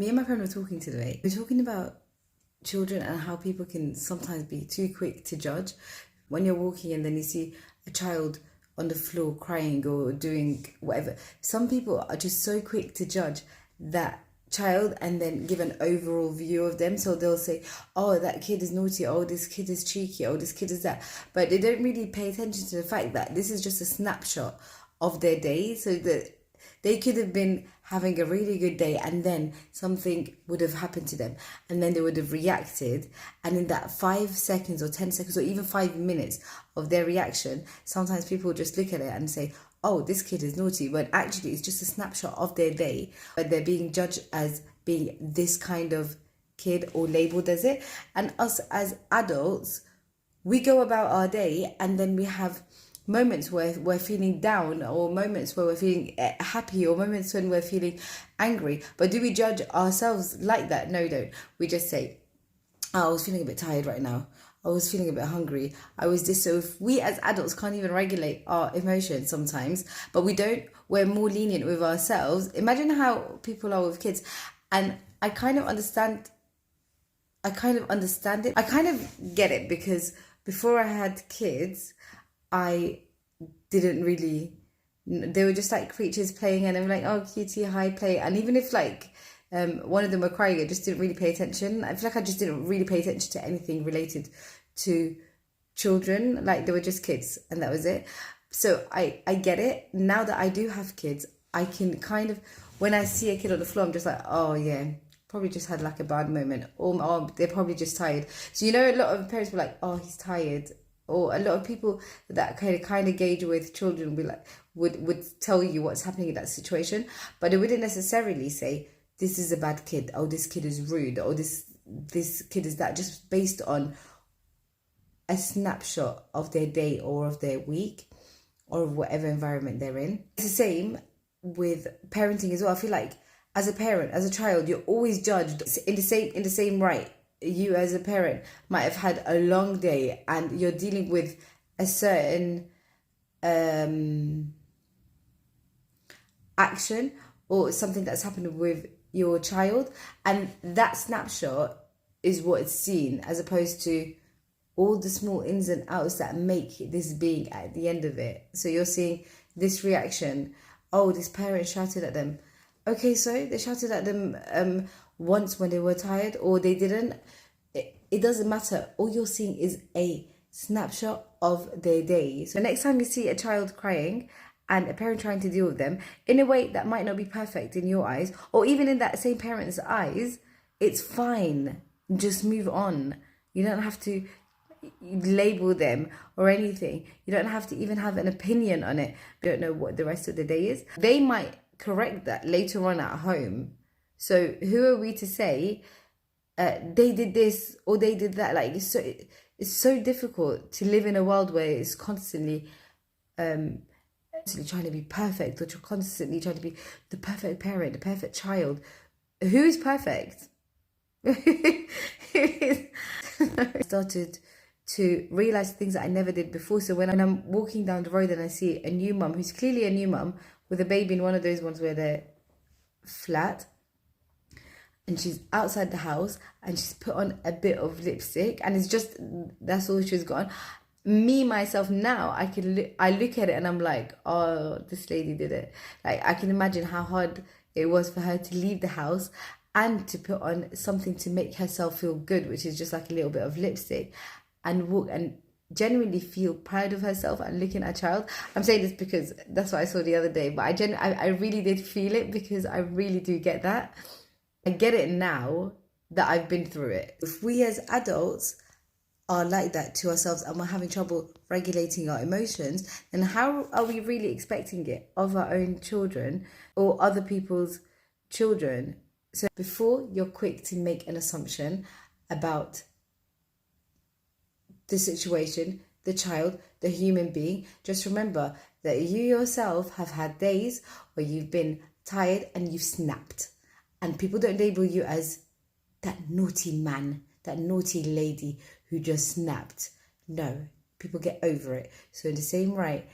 Me and my friend were talking today. We're talking about children and how people can sometimes be too quick to judge. When you're walking and then you see a child on the floor crying or doing whatever, some people are just so quick to judge that child and then give an overall view of them. So they'll say, oh, that kid is naughty, oh, this kid is cheeky, oh, this kid is that. But they don't really pay attention to the fact that this is just a snapshot of their day. So that they could have been having a really good day and then something would have happened to them and then they would have reacted, and in that 5 seconds or 10 seconds or even 5 minutes of their reaction, sometimes people just look at it and say, oh, this kid is naughty, when actually it's just a snapshot of their day, but they're being judged as being this kind of kid or labeled as it. And us as adults, we go about our day and then we have moments where we're feeling down, or moments where we're feeling happy, or moments when we're feeling angry. But do we judge ourselves like that? No, don't. We just say, oh, I was feeling a bit tired right now. I was feeling a bit hungry. I was this. So if we as adults can't even regulate our emotions sometimes, but we're more lenient with ourselves. Imagine how people are with kids. And I kind of understand it. I kind of get it, because before I had kids, I didn't really, they were just like creatures playing, and I'm like, oh, cutie, hi, play. And even if like one of them were crying, I just didn't really pay attention. I feel like I just didn't really pay attention to anything related to children. Like they were just kids and that was it. So I get it. Now that I do have kids, I can kind of, when I see a kid on the floor, I'm just like, oh yeah, probably just had like a bad moment, or they're probably just tired. So a lot of parents were like, oh, he's tired. Or a lot of people that kind of gauge with children would tell you what's happening in that situation, but they wouldn't necessarily say this is a bad kid, oh, this kid is rude, or this kid is that, just based on a snapshot of their day or of their week or of whatever environment they're in. It's the same with parenting as well. I feel like as a parent, as a child, you're always judged in the same right. You as a parent might have had a long day and you're dealing with a certain action or something that's happened with your child, and that snapshot is what it's seen, as opposed to all the small ins and outs that make this being at the end of it. So you're seeing this reaction, oh, this parent shouted at them. Okay, so they shouted at them once when they were tired, or they didn't. It doesn't matter. All you're seeing is a snapshot of their day. So next time you see a child crying and a parent trying to deal with them in a way that might not be perfect in your eyes, or even in that same parent's eyes, it's fine. Just move on. You don't have to label them or anything. You don't have to even have an opinion on it. You don't know what the rest of the day is. They might correct that later on at home. So who are we to say they did this or they did that? Like it's so difficult to live in a world where it's constantly trying to be perfect, or constantly trying to be the perfect parent, the perfect child. Who is perfect? I started to realize things that I never did before. So when I'm walking down the road and I see a new mum who's clearly a new mum with a baby in one of those ones where they're flat, and she's outside the house and she's put on a bit of lipstick and that's all she's got on. Me, myself, now I look at it and I'm like, oh, this lady did it. Like I can imagine how hard it was for her to leave the house and to put on something to make herself feel good, which is just like a little bit of lipstick, and walk and genuinely feel proud of herself and looking at a child. I'm saying this because that's what I saw the other day, but I really did feel it, because I really do get that. I get it now that I've been through it. If we as adults are like that to ourselves and we're having trouble regulating our emotions, then how are we really expecting it of our own children or other people's children? So before you're quick to make an assumption about the situation, the child, the human being, just remember that you yourself have had days where you've been tired and you've snapped. And people don't label you as that naughty man, that naughty lady who just snapped. No, people get over it. So in the same right,